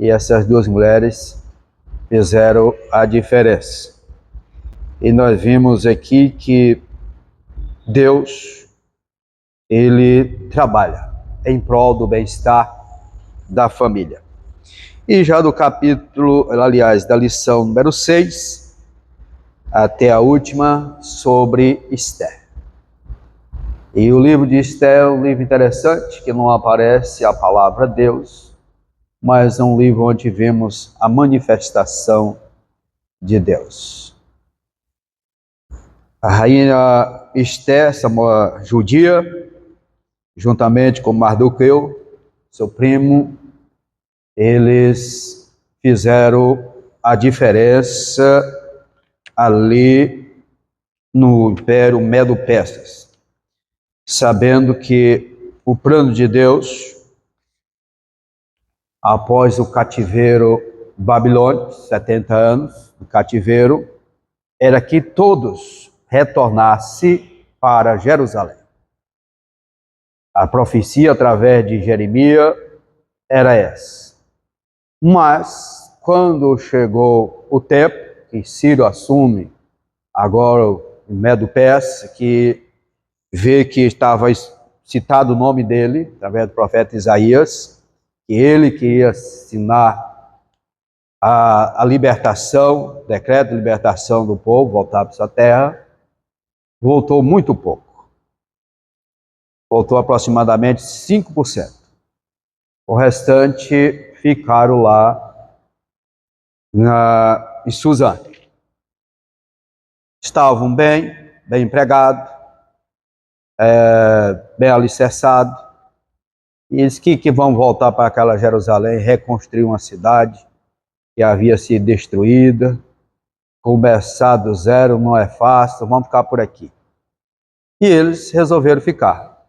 e essas duas mulheres fizeram a diferença. E nós vimos aqui que Deus, Ele trabalha em prol do bem-estar da família. E já do capítulo, aliás, da lição número 6, até a última, sobre Esther. E o livro de Esther é um livro interessante, que não aparece a palavra Deus, mas é um livro onde vemos a manifestação de Deus. A rainha Esther, essa judia, juntamente com Mardoqueu, seu primo, eles fizeram a diferença ali no Império Medo-Persas, sabendo que o plano de Deus, após o cativeiro babilônico, 70 anos do cativeiro, era que todos retornassem para Jerusalém. A profecia através de Jeremias era essa. Mas, quando chegou o tempo que Ciro assume agora o Medo-Persa, que vê que estava citado o nome dele, através do profeta Isaías, que ele queria assinar a libertação, decreto de libertação do povo, voltar para sua terra, voltou muito pouco. Voltou aproximadamente 5%. O restante ficaram lá em Suzane. Estavam bem empregados, bem alicerçados, e eles que vão voltar para aquela Jerusalém, reconstruir uma cidade que havia sido destruída, começar do zero não é fácil, vamos ficar por aqui. E eles resolveram ficar.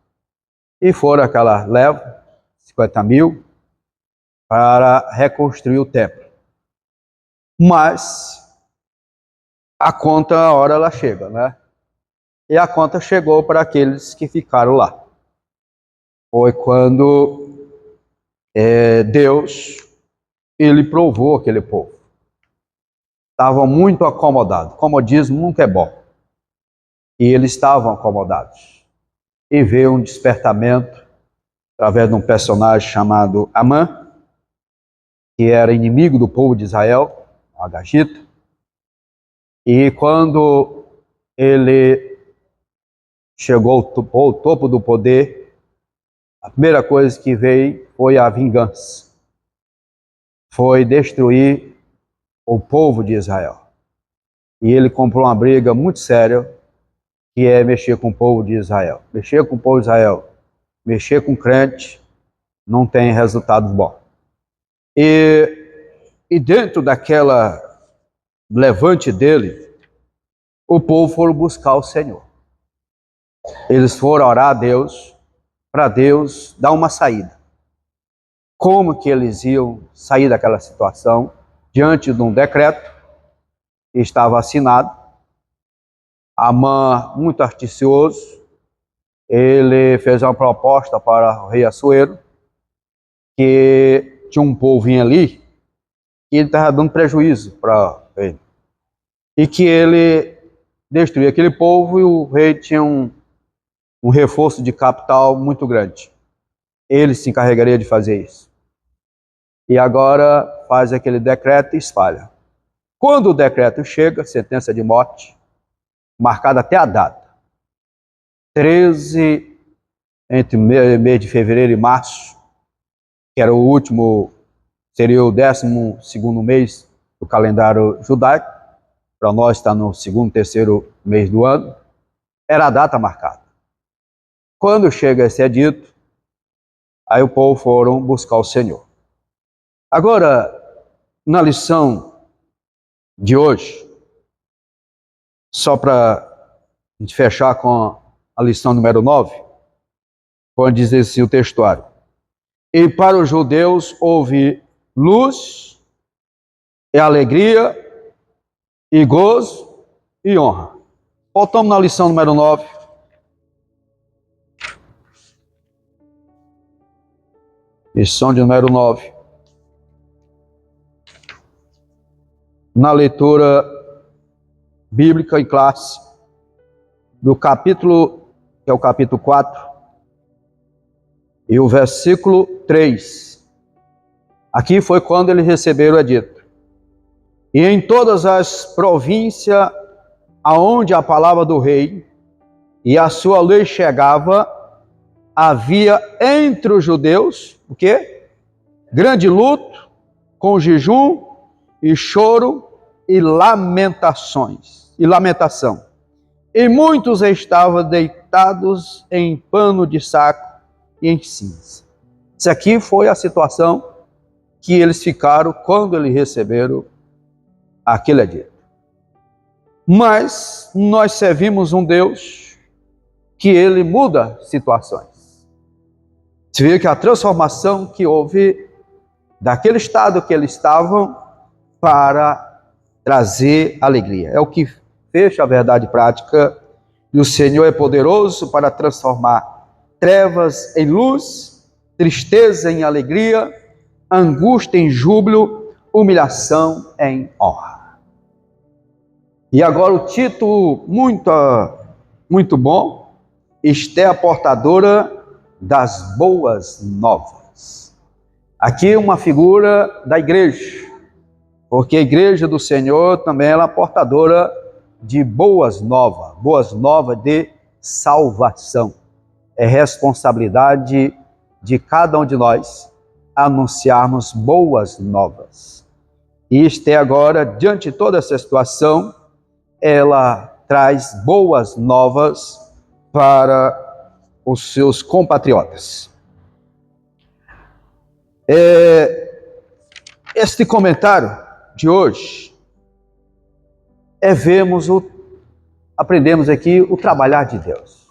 E foram aquela leva, 50 mil, para reconstruir o templo. Mas a conta, a hora ela chega, né? E a conta chegou para aqueles que ficaram lá. Foi quando Deus, ele provou aquele povo. Estavam muito acomodados. Comodismo nunca é bom. E eles estavam acomodados. E veio um despertamento através de um personagem chamado Amã, que era inimigo do povo de Israel, Agagita. E quando ele chegou ao topo do poder, a primeira coisa que veio foi a vingança. Foi destruir o povo de Israel. E ele comprou uma briga muito séria, que é mexer com o povo de Israel. Mexer com o povo de Israel, mexer com crente, não tem resultado bom. E dentro daquela levante dele, o povo foi buscar o Senhor. Eles foram orar a Deus, para Deus dar uma saída. Como que eles iam sair daquela situação diante de um decreto que estava assinado? Amã, muito articioso, ele fez uma proposta para o rei Assuero, que tinha um povinho ali, que ele estava dando prejuízo para ele. E que ele destruía aquele povo e o rei tinha um reforço de capital muito grande. Ele se encarregaria de fazer isso. E agora faz aquele decreto e espalha. Quando o decreto chega, sentença de morte, marcada até a data, 13, entre mês de fevereiro e março, que era o último, seria o 12º mês do calendário judaico, para nós está no segundo, terceiro mês do ano, era a data marcada. Quando chega esse edito, aí o povo foram buscar o Senhor. Agora, na lição de hoje, só para a gente fechar com a lição número 9, pode dizer assim o textuário. E para os judeus houve luz e alegria e gozo e honra. Voltamos na lição número 9. Lição de número 9. na leitura bíblica em classe, do capítulo, que é o capítulo 4, e o versículo 3. Aqui foi quando eles receberam o edito. E em todas as províncias aonde a palavra do rei e a sua lei chegava, havia entre os judeus, o quê? Grande luto, com jejum e choro e lamentação. E muitos estavam deitados em pano de saco e em cinza. Isso aqui foi a situação que eles ficaram quando eles receberam aquele edito. Mas nós servimos um Deus que ele muda situações. Você vê que a transformação que houve daquele estado que eles estavam para trazer alegria. É o que fecha a verdade prática. E o Senhor é poderoso para transformar trevas em luz, tristeza em alegria, angústia em júbilo, humilhação em honra. E agora o título muito bom, Esther a portadora das boas novas. Aqui uma figura da igreja, porque a igreja do Senhor também ela é portadora de boas novas de salvação. É responsabilidade de cada um de nós anunciarmos boas novas. E Esther agora, diante de toda essa situação, ela traz boas novas para os seus compatriotas. Este comentário de hoje aprendemos aqui o trabalhar de Deus.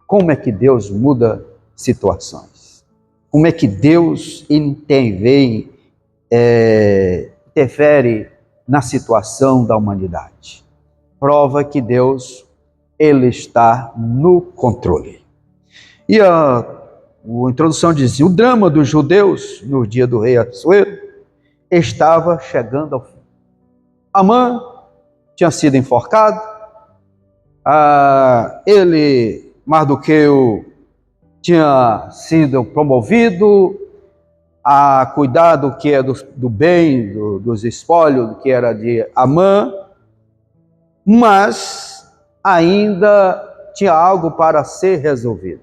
Como é que Deus muda situações? Como é que Deus interfere na situação da humanidade? Prova que Deus, ele está no controle. E a introdução dizia, o drama dos judeus no dia do rei Assuero estava chegando ao fim. Amã tinha sido enforcado, Mardoqueu tinha sido promovido a cuidar do que é do bem, dos espólios, que era de Amã, mas ainda tinha algo para ser resolvido.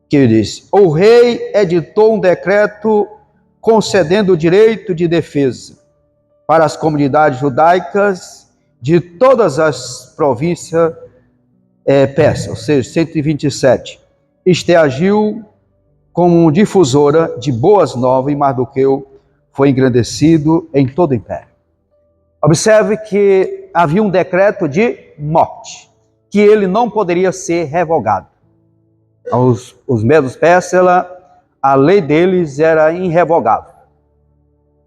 Que ele disse, o rei editou um decreto concedendo o direito de defesa para as comunidades judaicas de todas as províncias persas, ou seja, 127. Esther agiu como difusora de boas novas e Mardoqueu foi engrandecido em todo o império. Observe que havia um decreto de morte, que ele não poderia ser revogado. Os medos persas, a lei deles era irrevogável.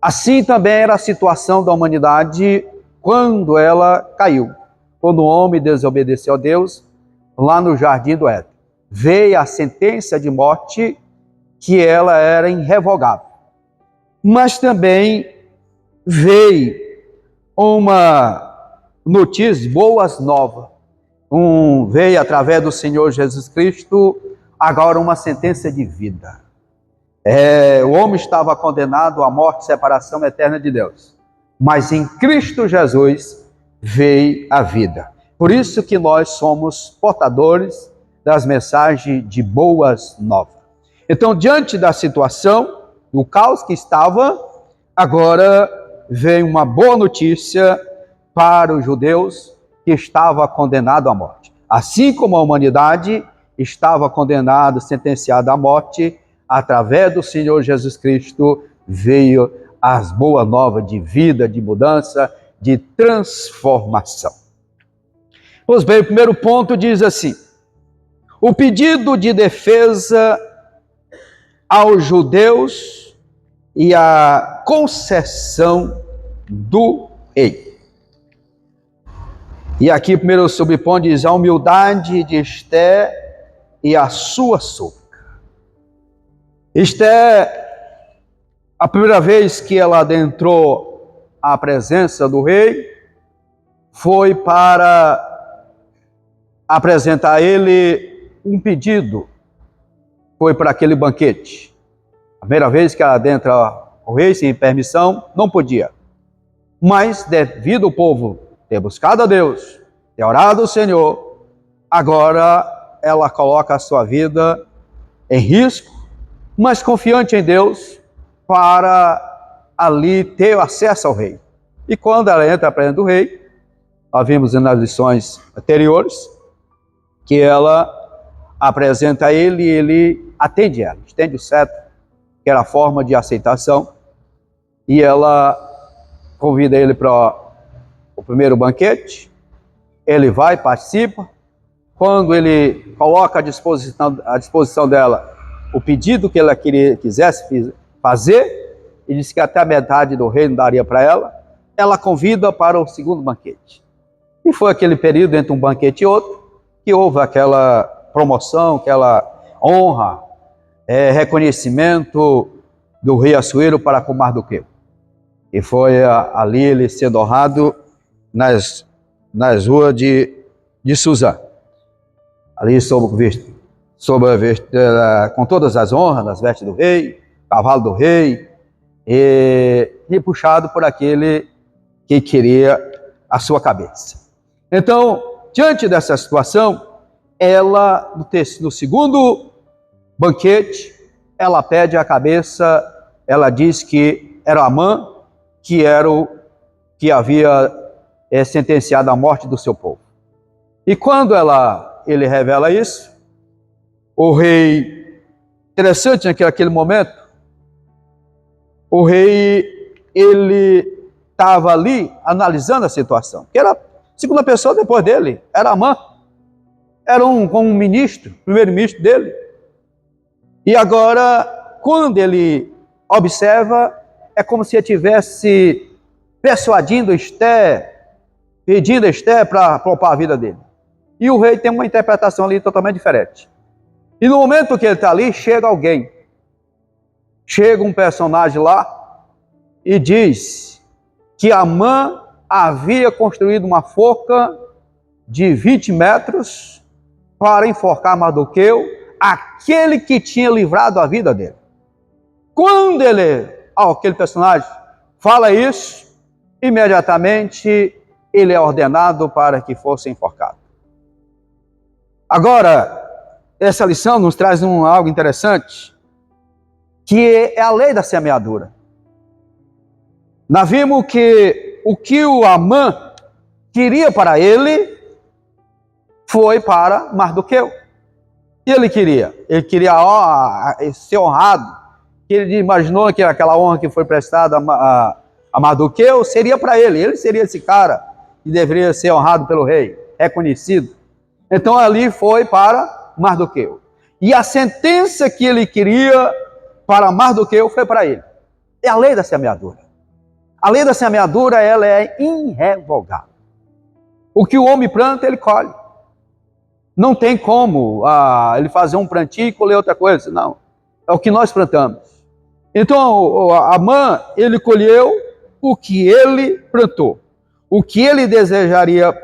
Assim também era a situação da humanidade quando ela caiu. Quando o homem desobedeceu a Deus, lá no jardim do Éden. Veio a sentença de morte, que ela era irrevogável. Mas também veio uma notícia, boas novas. Veio através do Senhor Jesus Cristo, agora uma sentença de vida. O homem estava condenado à morte, separação eterna de Deus. Mas em Cristo Jesus veio a vida. Por isso que nós somos portadores das mensagens de boas novas. Então, diante da situação, do caos que estava, agora vem uma boa notícia para os judeus que estava condenado à morte. Assim como a humanidade estava condenada, sentenciada à morte, através do Senhor Jesus Cristo veio as boas novas de vida, de mudança, de transformação. Pois bem, o primeiro ponto diz assim, o pedido de defesa aos judeus e a concessão do rei. E aqui primeiro subponto diz a humildade de Esther e a sua súplica. Esther, a primeira vez que ela adentrou à presença do rei, foi para apresentar a ele um pedido. Foi para aquele banquete. A primeira vez que adentra o rei sem permissão, não podia. Mas devido ao povo ter buscado a Deus, ter orado ao Senhor, agora ela coloca a sua vida em risco, mas confiante em Deus, para ali ter acesso ao rei. E quando ela entra para dentro do rei, nós vimos nas lições anteriores, que ela apresenta a ele e ele atende ela, estende o cetro, que era a forma de aceitação, e ela convida ele para o primeiro banquete, ele vai, participa. Quando ele coloca à disposição dela o pedido que ela quisesse fazer, ele disse que até a metade do reino daria para ela convida para o segundo banquete. E foi aquele período entre um banquete e outro, que houve aquela promoção, aquela honra, reconhecimento do rei Assuero para com Mardoqueu. E foi ali ele sendo honrado nas ruas de Suzã. Ali com todas as honras, nas vestes do rei, cavalo do rei, e puxado por aquele que queria a sua cabeça. Então, diante dessa situação, ela, no segundo banquete, ela pede a cabeça, ela diz que era Amã, que era o que havia sentenciado a morte do seu povo. E quando ele revela isso, o rei, interessante naquele momento, o rei, ele estava ali analisando a situação, que era a segunda pessoa depois dele, era Amã, era um ministro, primeiro-ministro dele. E agora, quando ele observa, é como se ele estivesse persuadindo Esther, pedindo a Esther para poupar a vida dele. E o rei tem uma interpretação ali totalmente diferente. E no momento que ele está ali, chega alguém. Chega um personagem lá e diz que Amã havia construído uma forca de 20 metros para enforcar Mardoqueu, aquele que tinha livrado a vida dele. Quando aquele personagem fala isso, imediatamente ele é ordenado para que fosse enforcado. Agora, essa lição nos traz algo interessante, que é a lei da semeadura. Nós vimos que o que o Amã queria para ele foi para Mardoqueu. E ele queria ser honrado. Ele imaginou que aquela honra que foi prestada a Mardoqueu seria para ele. Ele seria esse cara que deveria ser honrado pelo rei, reconhecido. Então ali foi para Mardoqueu. E a sentença que ele queria para Mardoqueu foi para ele. É a lei da semeadura. A lei da semeadura, ela é irrevogável. O que o homem planta, ele colhe. Não tem como ele fazer um plantio e colher outra coisa, não. É o que nós plantamos. Então, Amã, ele colheu o que ele plantou. O que ele desejaria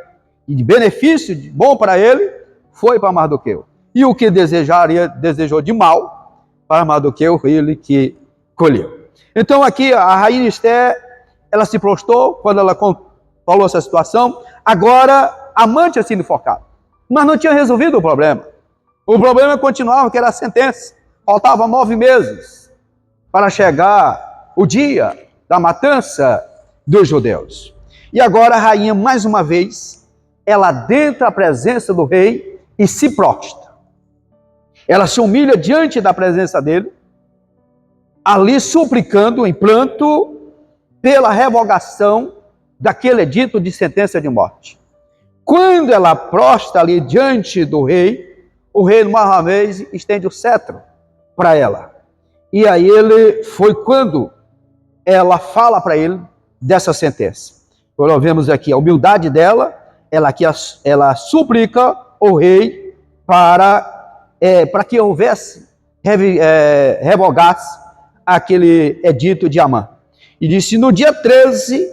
de benefício bom para ele, foi para Mardoqueu. E o que desejou de mal para Mardoqueu, foi ele que colheu. Então aqui a rainha Esther, ela se prostrou quando ela falou essa situação. Agora, Amã tinha sido enforcado, mas não tinha resolvido o problema. O problema continuava, que era a sentença. Faltavam 9 meses para chegar o dia da matança dos judeus. E agora a rainha, mais uma vez, ela adentra a presença do rei e se prostra. Ela se humilha diante da presença dele, ali suplicando em pranto pela revogação daquele edito de sentença de morte. Quando ela prostra ali diante do rei, o rei, mais uma vez, estende o cetro para ela. E aí foi quando ela fala para ele dessa sentença. Nós vemos aqui a humildade dela, ela suplica o rei para que houvesse, revogasse aquele edito de Amã. E disse: no dia 13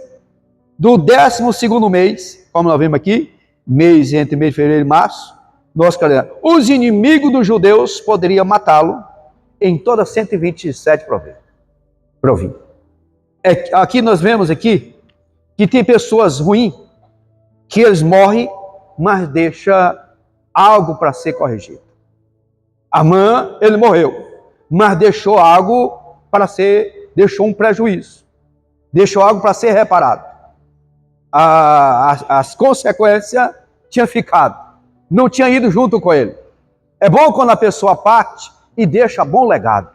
do 12º mês, como nós vemos aqui, mês entre mês de fevereiro e março, nosso calendário, os inimigos dos judeus poderiam matá-lo em todas 127 províncias. Aqui nós vemos aqui que tem pessoas ruins, que eles morrem, mas deixa algo para ser corrigido. Amã, ele morreu, mas deixou algo deixou um prejuízo, deixou algo para ser reparado. As consequências tinham ficado, não tinha ido junto com ele. É bom quando a pessoa parte e deixa bom legado,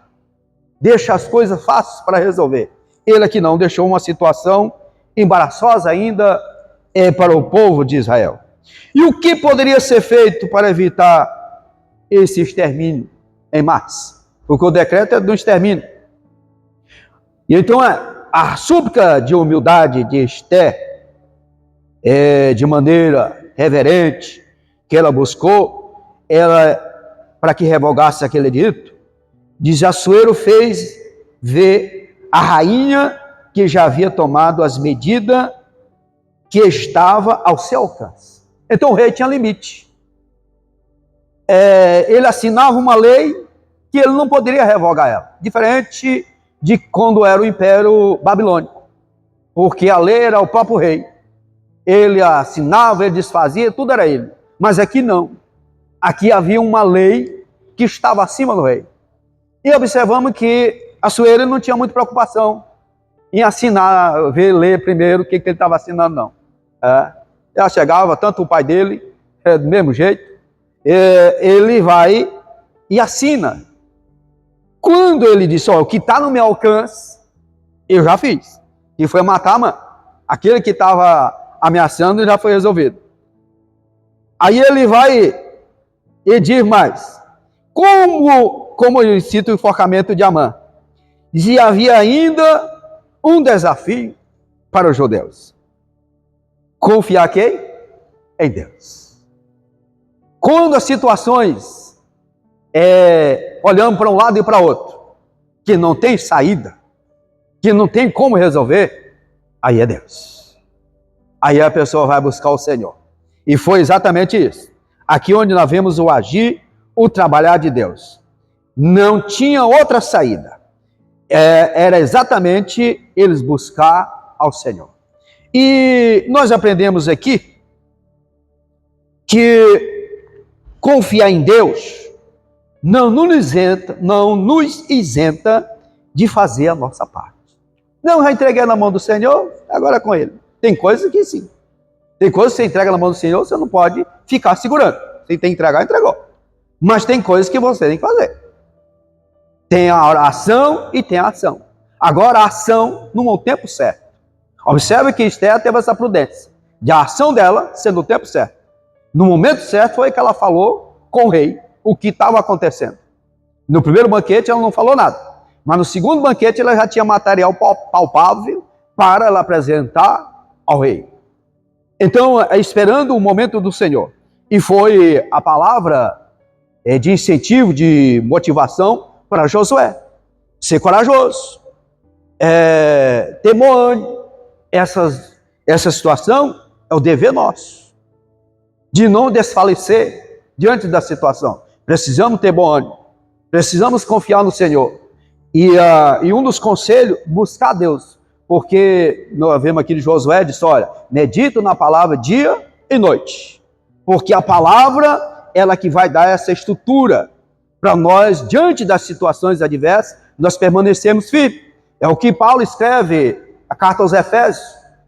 deixa as coisas fáceis para resolver. Ele aqui não, deixou uma situação embaraçosa ainda para o povo de Israel. E o que poderia ser feito para evitar esse extermínio em massa? Porque o decreto é do extermínio. E então a súplica de humildade de Esther, de maneira reverente, que ela buscou, para que revogasse aquele edito, diz: Assuero fez ver a rainha que já havia tomado as medidas que estava ao seu alcance. Então o rei tinha limite. Ele assinava uma lei que ele não poderia revogar ela, diferente de quando era o Império Babilônico, porque a lei era o próprio rei. Ele assinava, ele desfazia, tudo era ele. Mas aqui não. Aqui havia uma lei que estava acima do rei. E observamos que Assuero não tinha muita preocupação em assinar, ler primeiro o que ele estava assinando, não. Ela chegava, tanto o pai dele, do mesmo jeito, ele vai e assina. Quando ele disse: o que está no meu alcance, eu já fiz. E foi matar Amã. Aquele que estava ameaçando já foi resolvido. Aí ele vai e diz mais: como eu cito o enforcamento de Amã, e havia ainda um desafio para os judeus: confiar quem? Em Deus. Quando as situações olhamos para um lado e para outro, que não tem saída, que não tem como resolver, aí é Deus. Aí a pessoa vai buscar o Senhor. E foi exatamente isso. Aqui onde nós vemos o agir, o trabalhar de Deus. Não tinha outra saída. Era exatamente eles buscar ao Senhor. E nós aprendemos aqui que confiar em Deus não nos isenta de fazer a nossa parte. Não, já entreguei na mão do Senhor, agora é com Ele. Tem coisas que sim. Tem coisas que você entrega na mão do Senhor, você não pode ficar segurando. Você tem que entregar, entregou. Mas tem coisas que você tem que fazer. Tem a oração e tem a ação. Agora a ação no tempo certo. Observe que Esther teve essa prudência de a ação dela ser no tempo certo. No momento certo foi que ela falou com o rei o que estava acontecendo. No primeiro banquete ela não falou nada, mas no segundo banquete ela já tinha material palpável para ela apresentar ao rei. Então, esperando o momento do Senhor. E foi a palavra de incentivo, de motivação para Josué. Ser corajoso, ter bom ânimo. Essa situação é o dever nosso, de não desfalecer diante da situação. Precisamos ter bom ânimo, precisamos confiar no Senhor. E um dos conselhos, buscar Deus, porque nós vemos aqui de Josué, disse: olha, medito na palavra dia e noite, porque a palavra, ela que vai dar essa estrutura para nós, diante das situações adversas, nós permanecemos firmes. É o que Paulo escreve, a carta aos Efésios,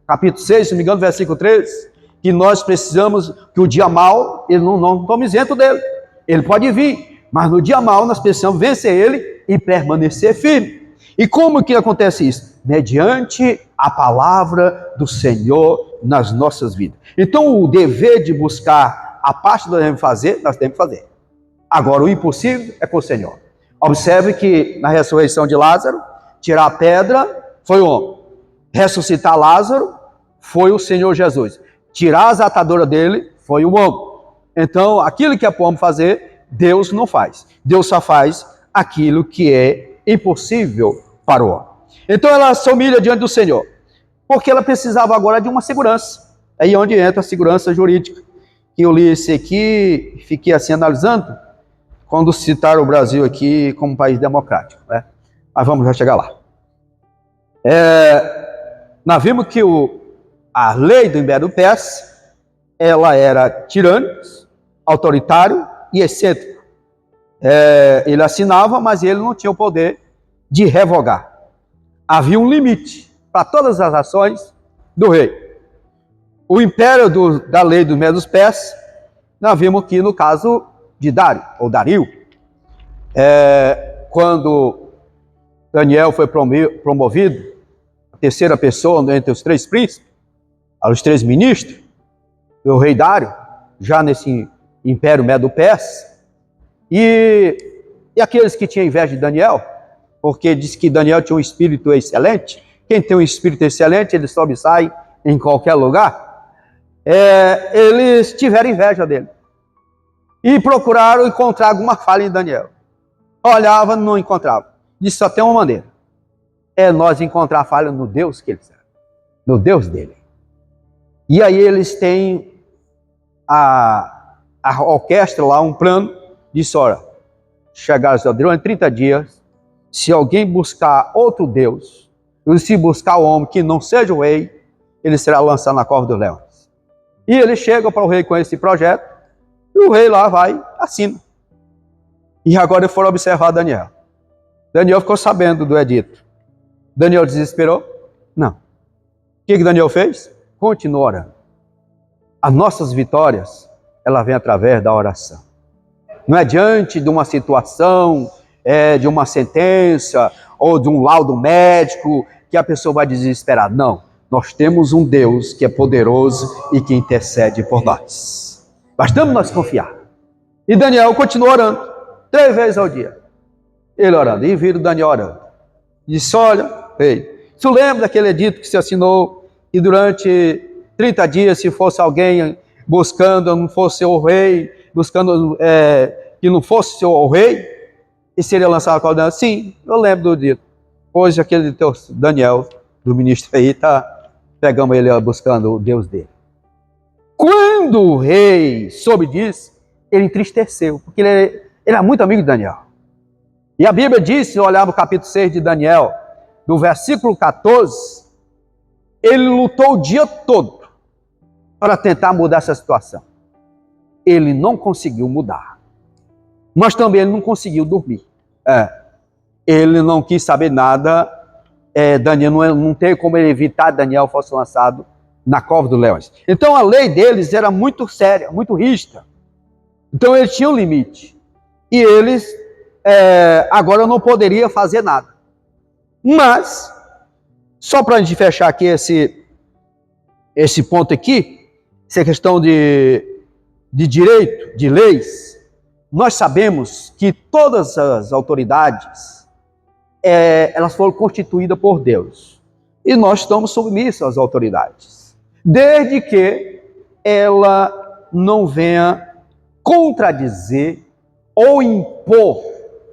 capítulo 6, se não me engano, versículo 3, que nós precisamos, que o dia mau, ele não estamos isento dele. Ele pode vir, mas no dia mau nós precisamos vencer ele e permanecer firme. E como que acontece isso? Mediante a palavra do Senhor nas nossas vidas. Então o dever de buscar a parte que nós devemos fazer, nós temos que fazer. Agora o impossível é com o Senhor. Observe que na ressurreição de Lázaro, tirar a pedra foi o homem. Ressuscitar Lázaro foi o Senhor Jesus. Tirar as ataduras dele foi o homem. Então, aquilo que é para o homem fazer, Deus não faz. Deus só faz aquilo que é impossível para o homem. Então, ela se humilha diante do Senhor. porque ela precisava agora de uma segurança. Aí é onde entra a segurança jurídica. Que eu li esse aqui e fiquei assim analisando, quando citaram o Brasil aqui como um país democrático, né? Mas vamos já chegar lá. Nós vimos que a lei do Império Persa, ela era tirânica, autoritário e excêntrico. Ele assinava, mas ele não tinha o poder de revogar. Havia um limite para todas as ações do rei. O império da lei dos Medos Persas, nós vimos que no caso de Dário, ou Dario, quando Daniel foi promovido, a terceira pessoa entre os três príncipes, os três ministros, do rei Dário, já nesse império Medo-Persa, e aqueles que tinham inveja de Daniel, porque diz que Daniel tinha um espírito excelente. Quem tem um espírito excelente, ele sobressai em qualquer lugar. Eles tiveram inveja dele e procuraram encontrar alguma falha em Daniel. Olhava, não encontrava. Disse, só tem uma maneira: nós encontrar falha no Deus que eles servem, no Deus dele. E aí eles têm a orquestra lá, um plano. Disse, olha, chegaram durante 30 dias, se alguém buscar outro Deus, e se buscar o homem que não seja o rei, ele será lançado na cova dos leões. E ele chega para o rei com esse projeto, e o rei lá vai, assina. E agora eles foram observar Daniel. Daniel ficou sabendo do edito. Daniel desesperou? Não. O que Daniel fez? Continuou orando. As nossas vitórias, ela vem através da oração. Não é diante de uma situação, de uma sentença, ou de um laudo médico, que a pessoa vai desesperar. Não. Nós temos um Deus que é poderoso e que intercede por nós. Bastamos nós confiar. E Daniel continuou orando, 3 vezes ao dia. Ele orando, e viram Daniel orando. Disse, olha, rei, você lembra daquele edito que se assinou, e durante 30 dias, se fosse alguém buscando, não fosse o rei, buscando que não fosse o rei, e seria lançado a cova? Sim, eu lembro do dito. Hoje aquele teu Daniel, do ministro aí, pegamos ele buscando o Deus dele. Quando o rei soube disso, ele entristeceu, porque ele era muito amigo de Daniel. E a Bíblia diz, se olhar no capítulo 6 de Daniel, no versículo 14, ele lutou o dia todo para tentar mudar essa situação. Ele não conseguiu mudar. Mas também ele não conseguiu dormir. Ele não quis saber nada. Daniel não teve como ele evitar que Daniel fosse lançado na cova dos leões. Então a lei deles era muito séria, muito rígida. Então eles tinham um limite. E eles agora não poderiam fazer nada. Mas, só para a gente fechar aqui esse ponto aqui, essa questão de direito, de leis, nós sabemos que todas as autoridades, elas foram constituídas por Deus. E nós estamos submissos às autoridades, desde que ela não venha contradizer ou impor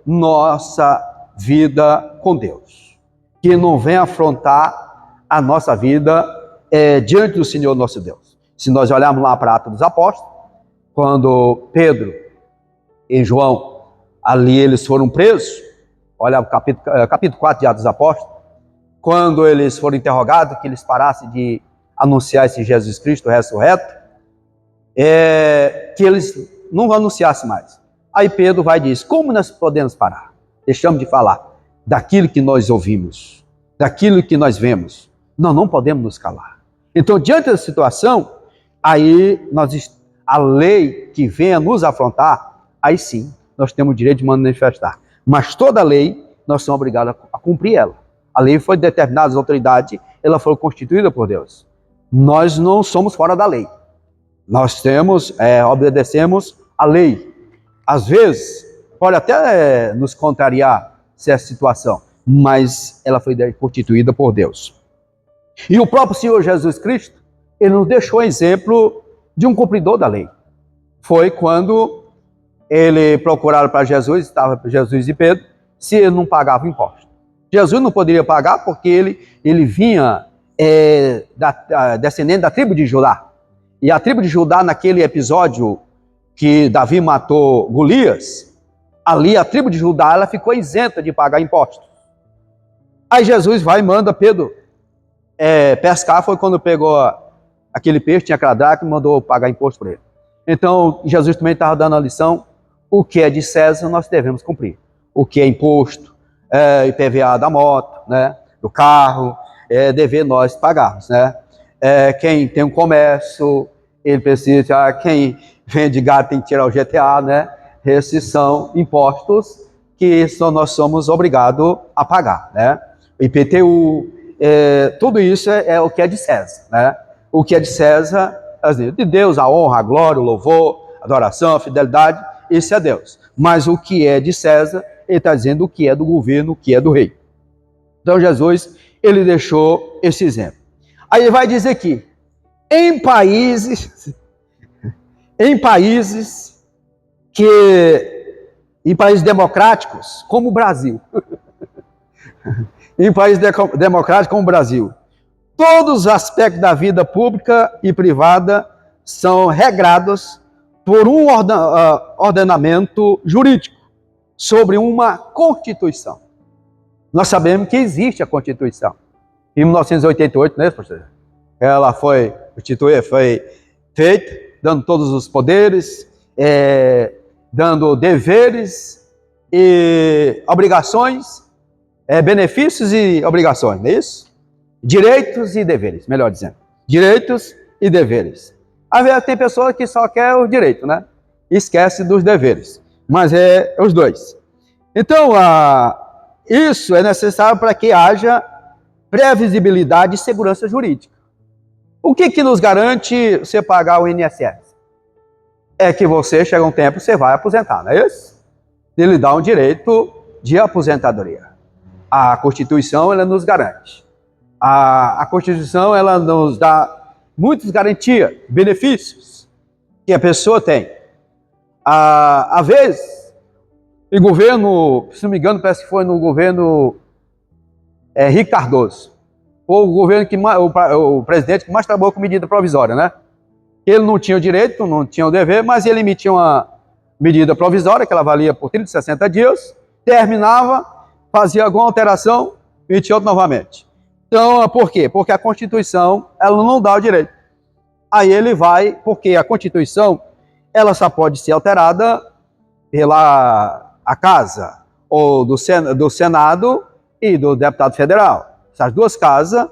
nossa vida com Deus, que não venha afrontar a nossa vida diante do Senhor nosso Deus. Se nós olharmos lá para Atos dos Apóstolos, quando Pedro e João, ali eles foram presos, olha o capítulo 4 de Atos dos Apóstolos, quando eles foram interrogados, que eles parassem de anunciar esse Jesus Cristo ressurreto, que eles não anunciassem mais. Aí Pedro vai e diz, como nós podemos parar? Deixamos de falar daquilo que nós ouvimos, daquilo que nós vemos. Nós não podemos nos calar. Então, diante da situação, aí a lei que venha nos afrontar, aí sim, nós temos o direito de manifestar. Mas toda lei, nós somos obrigados a cumprir ela. A lei foi determinada, as autoridades, ela foi constituída por Deus. Nós não somos fora da lei. Nós obedecemos a lei. Às vezes, pode até nos contrariar essa situação, mas ela foi constituída por Deus. E o próprio Senhor Jesus Cristo, ele nos deixou exemplo de um cumpridor da lei. Foi quando ele procuraram para Jesus, estava Jesus e Pedro, se ele não pagava imposto. Jesus não poderia pagar porque ele vinha descendente da tribo de Judá. E a tribo de Judá, naquele episódio que Davi matou Golias, ali a tribo de Judá ela ficou isenta de pagar impostos. Aí Jesus vai e manda Pedro pescar, foi quando pegou aquele peixe, tinha aquela dracma e mandou pagar imposto por ele. Então, Jesus também estava dando a lição, o que é de César nós devemos cumprir. O que é imposto, IPVA da moto, né, do carro, dever nós pagarmos, né. Quem tem um comércio, ele precisa, quem vende gado tem que tirar o GTA, né, esses são impostos que nós somos obrigados a pagar, né. IPTU, tudo isso é o que é de César, né. O que é de César, de Deus, a honra, a glória, o louvor, a adoração, a fidelidade, isso é Deus. Mas o que é de César, ele está dizendo o que é do governo, o que é do rei. Então Jesus, ele deixou esse exemplo. Aí ele vai dizer que em países democráticos, como o Brasil, em países democráticos como o Brasil, todos os aspectos da vida pública e privada são regrados por um ordenamento jurídico, sobre uma Constituição. Nós sabemos que existe a Constituição. Em 1988, né, professor? Ela foi feita, dando todos os poderes, dando deveres e obrigações, benefícios e obrigações, não é isso? Direitos e deveres, melhor dizendo. Direitos e deveres. Às vezes tem pessoas que só querem o direito, né? Esquece dos deveres. Mas é os dois. Então, isso é necessário para que haja previsibilidade e segurança jurídica. O que nos garante você pagar o INSS? É que você, chega um tempo, você vai aposentar, não é isso? Ele dá um direito de aposentadoria. A Constituição, ela nos garante. A Constituição, ela nos dá muitas garantias, benefícios que a pessoa tem. Às vezes, o governo, se não me engano, parece que foi no governo Henrique Cardoso, ou o governo o presidente que mais trabalhou com medida provisória, né? Ele não tinha o direito, não tinha o dever, mas ele emitia uma medida provisória, que ela valia por 30, 60 dias, terminava, fazia alguma alteração, emitia outra novamente. Então, por quê? Porque a Constituição, ela não dá o direito. Aí ele vai, porque a Constituição, ela só pode ser alterada pela Casa, ou do Senado e do deputado federal. Essas duas casas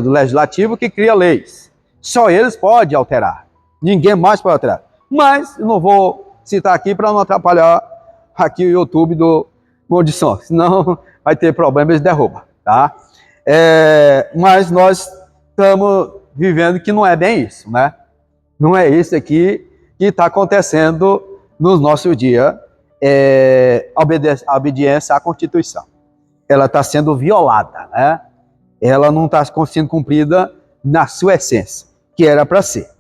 do Legislativo que cria leis. Só eles podem alterar. Ninguém mais pode alterar. Mas eu não vou citar aqui para não atrapalhar aqui o YouTube do Condição, senão vai ter problema, eles derrubam, tá? Mas nós estamos vivendo que não é bem isso, né? Não é isso aqui que está acontecendo no nosso dia, a obediência à Constituição. Ela está sendo violada, né? Ela não está sendo cumprida na sua essência, que era para ser.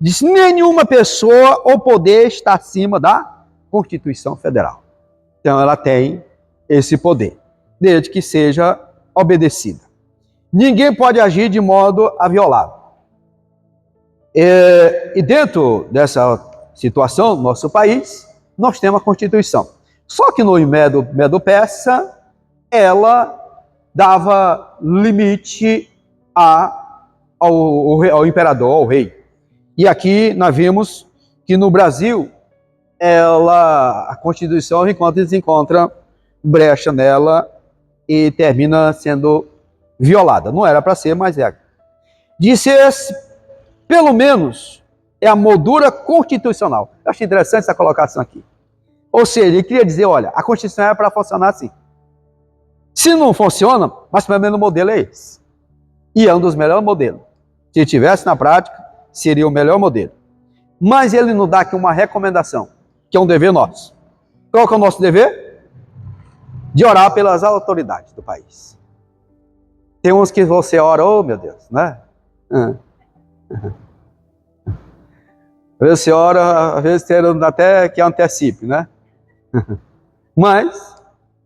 Diz: nenhuma pessoa ou poder está acima da Constituição Federal. Então ela tem esse poder, desde que seja obedecida. Ninguém pode agir de modo a violá-lo. E dentro dessa situação, no nosso país, nós temos a Constituição. Só que no Medo-Persa, ela dava limite ao imperador, ao rei. E aqui nós vimos que no Brasil, a Constituição encontra brecha nela e termina sendo violada. Não era para ser, mas é. Disse pelo menos, é a moldura constitucional. Eu acho interessante essa colocação aqui. Ou seja, ele queria dizer, olha, a Constituição é para funcionar assim. Se não funciona, mas pelo menos o modelo é esse. E é um dos melhores modelos. Se tivesse na prática, seria o melhor modelo. Mas ele nos dá aqui uma recomendação, que é um dever nosso. Qual que é o nosso dever? De orar pelas autoridades do país. Tem uns que você ora, oh meu Deus, né? Às vezes você ora, às vezes tendo até que antecipe, né? Mas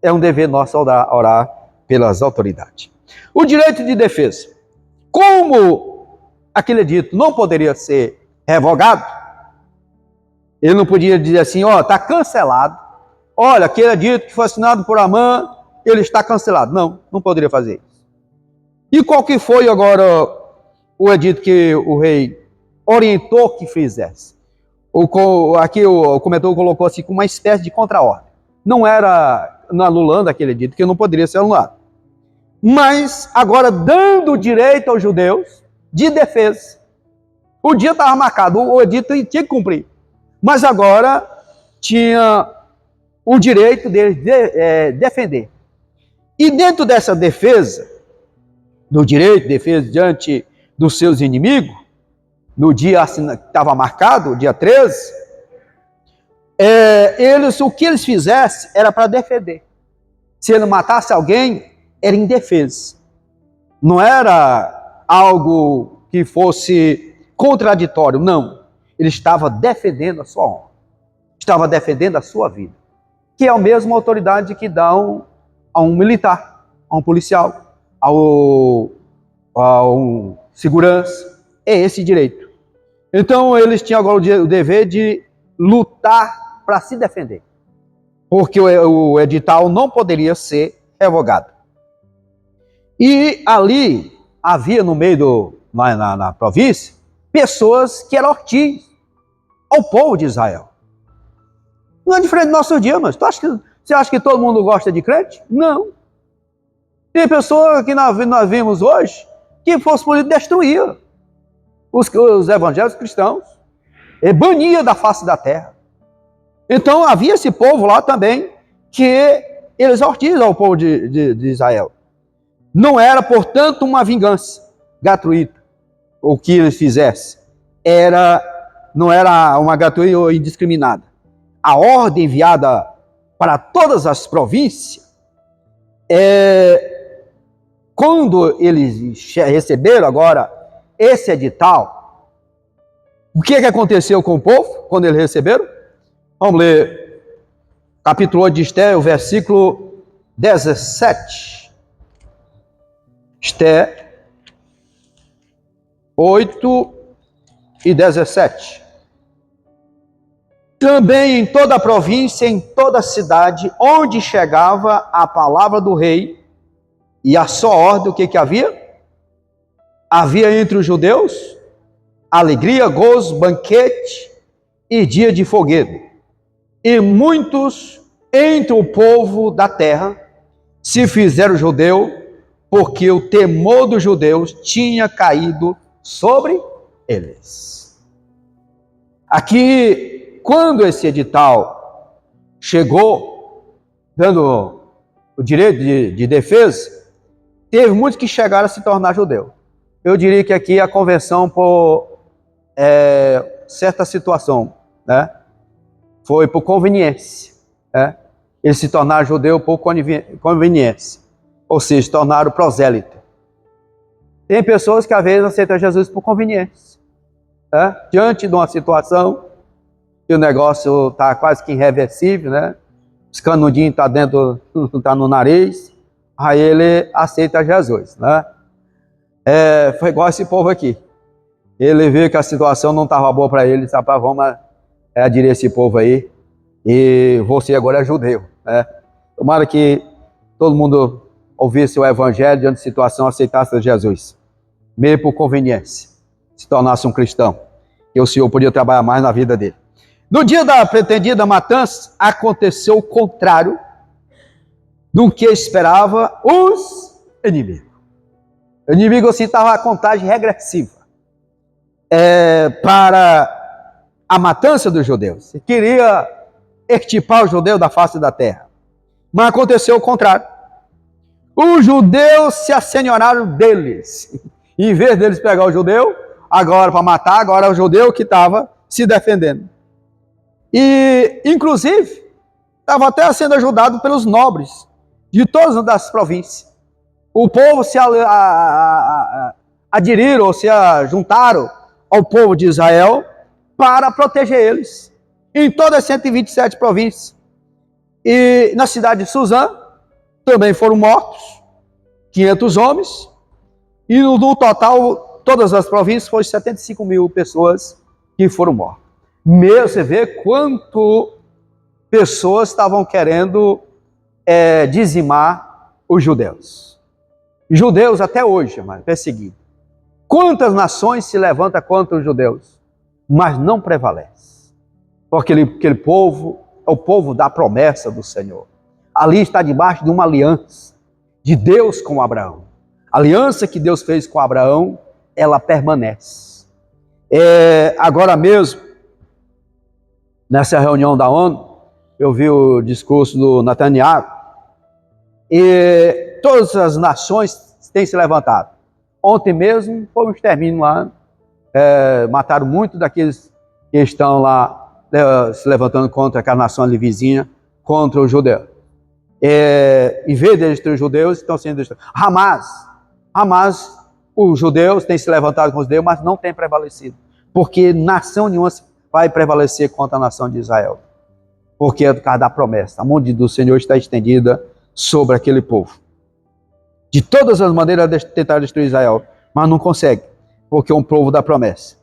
é um dever nosso orar pelas autoridades. O direito de defesa. como aquele edito não poderia ser revogado, ele não podia dizer assim, ó, está cancelado. Olha, aquele edito que foi assinado por Amã, ele está cancelado. Não, não poderia fazer isso. E qual que foi agora o edito que o rei orientou que fizesse? Aqui o comentário colocou assim, como uma espécie de contra-ordem. Não era anulando aquele edito, que não poderia ser anulado. Mas agora dando direito aos judeus de defesa. O dia estava marcado, o edito tinha que cumprir. Mas agora tinha o direito deles de defender. E dentro dessa defesa, do direito de defesa diante dos seus inimigos, no dia que estava marcado, o dia 13, o que eles fizessem era para defender. Se ele matasse alguém, era em defesa. Não era algo que fosse contraditório, não. Ele estava defendendo a sua honra. Estava defendendo a sua vida. Que é a mesma autoridade que dão a um militar, a um policial, a um segurança. É esse direito. Então, eles tinham agora o dever de lutar para se defender. Porque o edital não poderia ser revogado. E ali havia no meio na província pessoas que eram hostis ao povo de Israel. Não é diferente do nosso dia, mas você acha que todo mundo gosta de crente? Não. Tem pessoas que nós vimos hoje que fosse por destruir os evangélicos cristãos, e bania da face da terra. Então havia esse povo lá também que eles hostis ao povo de Israel. Não era, portanto, uma vingança gratuita o que eles fizessem. Não era uma gratuita ou indiscriminada. A ordem enviada para todas as províncias, quando eles receberam agora esse edital, o que aconteceu com o povo quando eles receberam? Vamos ler capítulo 8 de Esther, o versículo 17. Esther 8 e 17. Também em toda a província, em toda a cidade, onde chegava a palavra do rei e a sua ordem, o que havia? Havia entre os judeus alegria, gozo, banquete e dia de fogueira. E muitos entre o povo da terra se fizeram judeu, porque o temor dos judeus tinha caído sobre eles. Aqui, quando esse edital chegou, dando o direito de defesa, teve muitos que chegaram a se tornar judeu. Eu diria que aqui a conversão por certa situação, né? Foi por conveniência. Né? Eles se tornaram judeu por conveniência. Ou seja, se tornaram prosélito. Tem pessoas que às vezes aceitam Jesus por conveniência. Né? Diante de uma situação que o negócio está quase que irreversível, né? Os canudinhos estão dentro, está no nariz, aí ele aceita Jesus. Né? Foi igual esse povo aqui. Ele viu que a situação não estava boa para ele, disse, vamos aderir esse povo aí, e você agora é judeu. Né? Tomara que todo mundo ouvisse o evangelho diante de situação, aceitasse Jesus, meio por conveniência, se tornasse um cristão, e o Senhor podia trabalhar mais na vida dele. No dia da pretendida matança, aconteceu o contrário do que esperava os inimigos. O inimigo assim estava a contagem regressiva para a matança dos judeus. Ele queria extirpar os judeus da face da terra. Mas aconteceu o contrário. Os judeus se assenhoraram deles. Em vez deles pegar o judeu, agora para matar, agora é o judeu que estava se defendendo. E, inclusive, estava até sendo ajudado pelos nobres de todas as províncias. O povo se aderiram ou se juntaram ao povo de Israel para proteger eles. Em todas as 127 províncias. E na cidade de Suzã também foram mortos 500 homens. E no total, todas as províncias, foi 75 mil pessoas que foram mortas. Mesmo você vê quanto pessoas estavam querendo dizimar os judeus. Judeus até hoje, mas perseguidos. Quantas nações se levantam contra os judeus, mas não prevalece. Porque aquele povo é o povo da promessa do Senhor. Ali está debaixo de uma aliança de Deus com Abraão. A aliança que Deus fez com Abraão, ela permanece. Agora mesmo, nessa reunião da ONU, eu vi o discurso do Netanyahu, e todas as nações têm se levantado. Ontem mesmo foi um extermínio lá, mataram muito daqueles que estão lá se levantando contra aquela nação ali vizinha, contra os judeus. Em vez de destruir os judeus, estão sendo destruídos. Hamas, os judeus têm se levantado com os judeus, mas não têm prevalecido. Porque nação nenhuma vai prevalecer contra a nação de Israel. Porque é do causa da promessa. A mão do Senhor está estendida sobre aquele povo. De todas as maneiras tentar destruir Israel, mas não consegue, porque é um povo da promessa.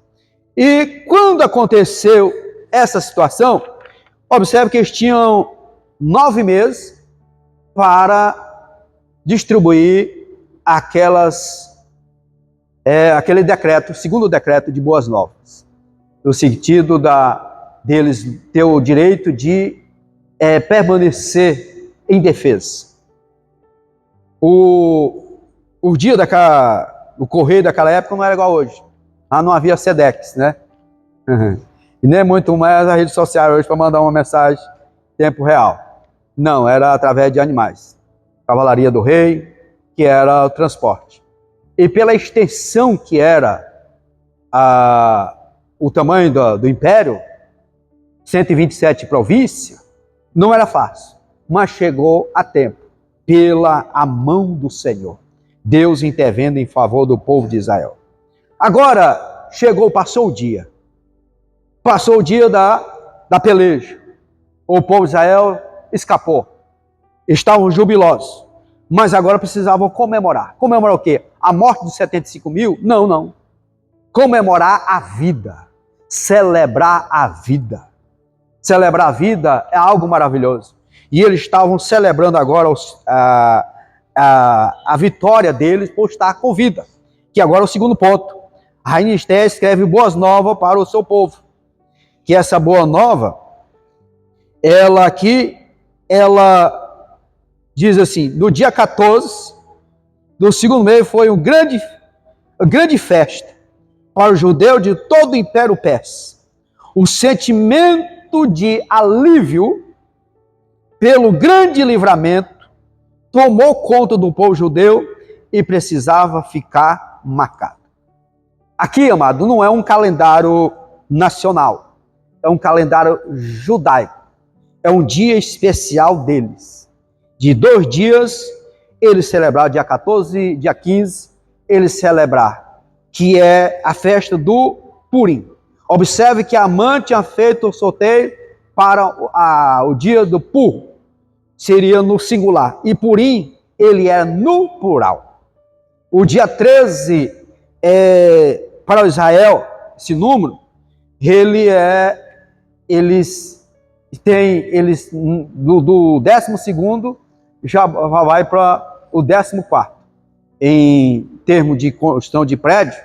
E quando aconteceu essa situação, observe que eles tinham 9 meses para distribuir aquele decreto, segundo decreto de Boas Novas, no sentido deles ter o direito de permanecer em defesa. O dia o correio daquela época não era igual hoje. Lá não havia Sedex, né? E nem muito mais a rede social hoje para mandar uma mensagem em tempo real. Não, era através de animais. Cavalaria do rei, que era o transporte. E pela extensão que era o tamanho do império, 127 províncias, não era fácil, mas chegou a tempo, pela a mão do Senhor, Deus intervendo em favor do povo de Israel. Agora, passou o dia da peleja, o povo de Israel escapou, estavam jubilosos, mas agora precisavam comemorar. Comemorar o quê? A morte dos 75 mil? Não. Comemorar a vida, celebrar a vida. Celebrar a vida é algo maravilhoso. E eles estavam celebrando agora a vitória deles por estar com vida. Que agora é o segundo ponto. A Rainha Esther escreve boas novas para o seu povo. Que essa boa nova, ela diz assim, no dia 14 do segundo mês foi uma grande festa para o judeu de todo o Império Persa. O sentimento de alívio pelo grande livramento tomou conta do povo judeu e precisava ficar marcado. Aqui, amado, não é um calendário nacional, é um calendário judaico. É um dia especial deles. De 2 dias, eles celebraram, dia 14, dia 15, eles celebraram, que é a festa do Purim. Observe que Amã tinha feito o sorteio para o dia do Pur, seria no singular. E Purim, ele é no plural. O dia 13, para Israel, esse número, eles do 12º já vai para o 14º. Em termos de construção de prédio,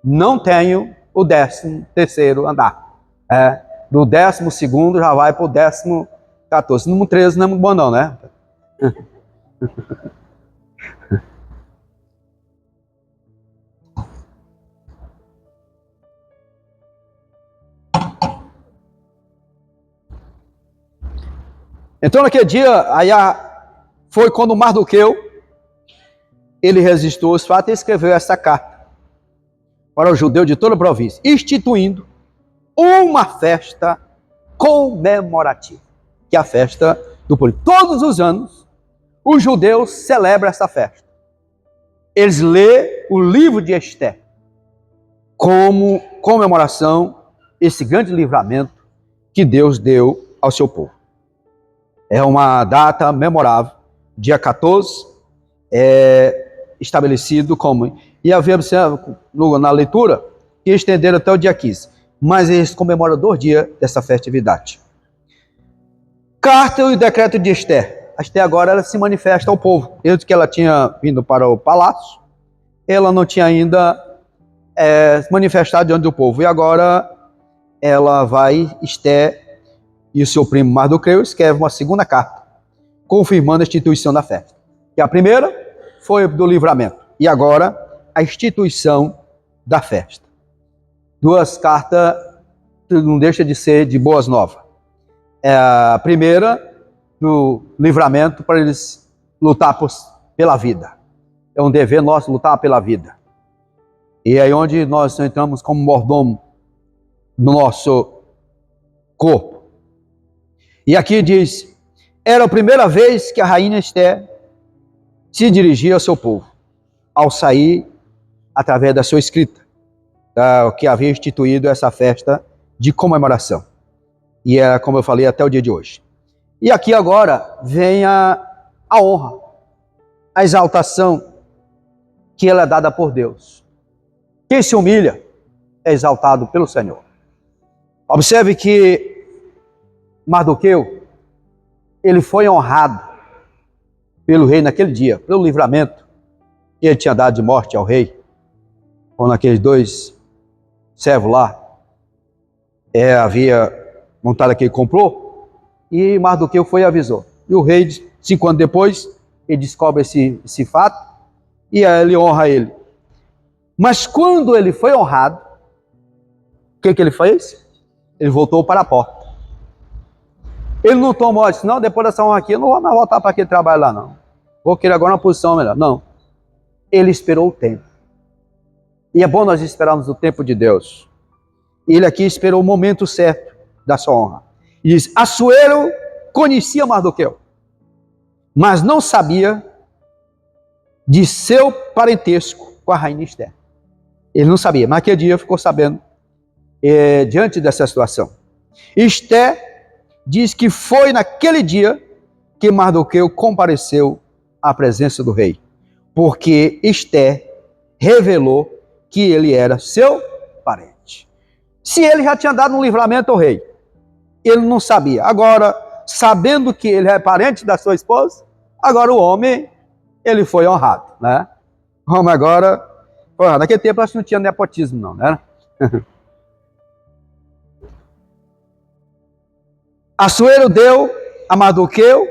não tenho o 13º andar. Do 12º já vai para o 14º. Número 13 não é muito bom não, né? Então naquele dia, foi quando Mardoqueu, ele resistiu aos fatos e escreveu essa carta para o judeu de toda a província, instituindo uma festa comemorativa, que é a festa do Purim. Todos os anos, os judeus celebram essa festa. Eles lêem o livro de Esther como comemoração, esse grande livramento que Deus deu ao seu povo. É uma data memorável, dia 14, estabelecido como E havia na leitura que estenderam até o dia 15. Mas eles comemoram 2 dias dessa festividade. Carta e o decreto de Esther. A Esther agora ela se manifesta ao povo. Desde que ela tinha vindo para o palácio, ela não tinha ainda se manifestado diante do povo. E agora ela vai, Esther e o seu primo Mardoqueu escrevem uma segunda carta, confirmando a instituição da festa. Que a primeira foi do livramento. E agora a instituição da festa. 2 cartas não deixa de ser de boas novas. A primeira, do livramento, para eles lutar pela vida. É um dever nosso lutar pela vida. E é aí onde nós entramos como mordomo no nosso corpo. E aqui diz, era a primeira vez que a rainha Esther se dirigia ao seu povo, ao sair através da sua escrita, que havia instituído essa festa de comemoração. E é, como eu falei, até o dia de hoje. E aqui agora vem a honra, a exaltação que ela é dada por Deus. Quem se humilha é exaltado pelo Senhor. Observe que Mardoqueu, ele foi honrado pelo rei naquele dia, pelo livramento que ele tinha dado de morte ao rei, quando aqueles 2 servos lá havia montado aquele complô, e Mardoqueu foi e avisou. E o rei, 5 anos depois, ele descobre esse fato, e ele honra ele. Mas quando ele foi honrado, o que ele fez? Ele voltou para a porta. Ele não tomou, disse, não, depois dessa honra aqui, eu não vou mais voltar para aquele trabalho lá, não. Vou querer agora uma posição melhor. Não. Ele esperou o tempo. E é bom nós esperarmos o tempo de Deus. Ele aqui esperou o momento certo da sua honra. E diz, Assuero conhecia Mardoqueu, mas não sabia de seu parentesco com a rainha Esther. Ele não sabia, mas aquele dia ficou sabendo diante dessa situação. Esther diz que foi naquele dia que Mardoqueu compareceu à presença do rei, porque Esther revelou que ele era seu parente. Se ele já tinha dado um livramento ao rei, ele não sabia. Agora, sabendo que ele é parente da sua esposa, agora o homem, ele foi honrado, né? O homem agora foi honrado. Naquele tempo, acho que não tinha nepotismo, não, né? Assuero deu a Mardoqueu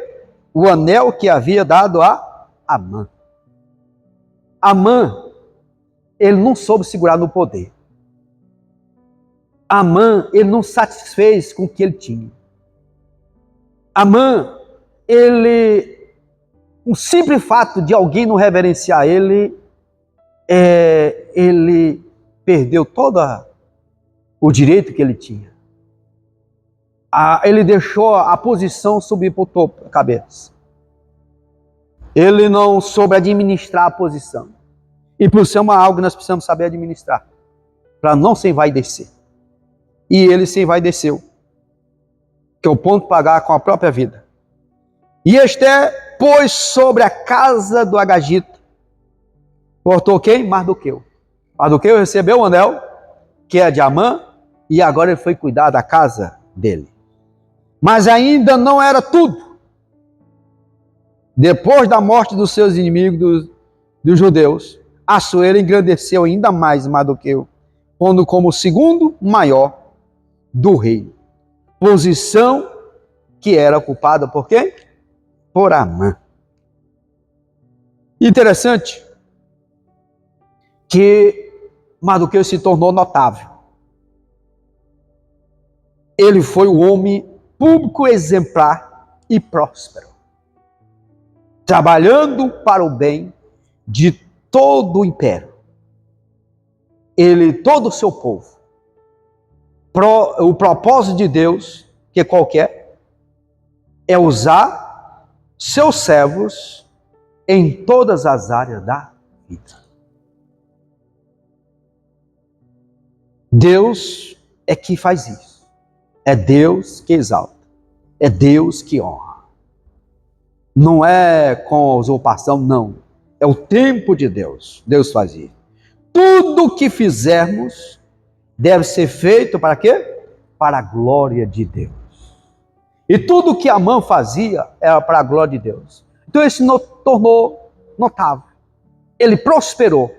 o anel que havia dado a Amã. Amã, ele não soube segurar no poder. Amã, ele não satisfez com o que ele tinha. Amã, um simples fato de alguém não reverenciar ele, ele perdeu todo o direito que ele tinha. Ele deixou a posição subir para o topo da cabeça. Ele não soube administrar a posição. E por ser algo que nós precisamos saber administrar, para não se envaidecer. E ele se envaideceu, que é o ponto de pagar com a própria vida. E Esther pôs sobre a casa do Agagita, portou quem? Mardoqueu. Mardoqueu recebeu o anel, que é de Amã, e agora ele foi cuidar da casa dele. Mas ainda não era tudo. Depois da morte dos seus inimigos, dos judeus, Assuero engrandeceu ainda mais Mardoqueu, pondo como o segundo maior do reino. Posição que era ocupada por quem? Por Amã. Interessante que Mardoqueu se tornou notável. Ele foi o homem público exemplar e próspero, trabalhando para o bem de todo o império. Todo o seu povo. O propósito de Deus, que é qualquer, é usar seus servos em todas as áreas da vida. Deus é que faz isso. É Deus que exalta. É Deus que honra. Não é com usurpação, não. É o tempo de Deus. Deus faz isso. tudo que fizermos deve ser feito para quê? Para a glória de Deus. E tudo que Amã fazia era para a glória de Deus. Então ele se tornou notável. Ele prosperou.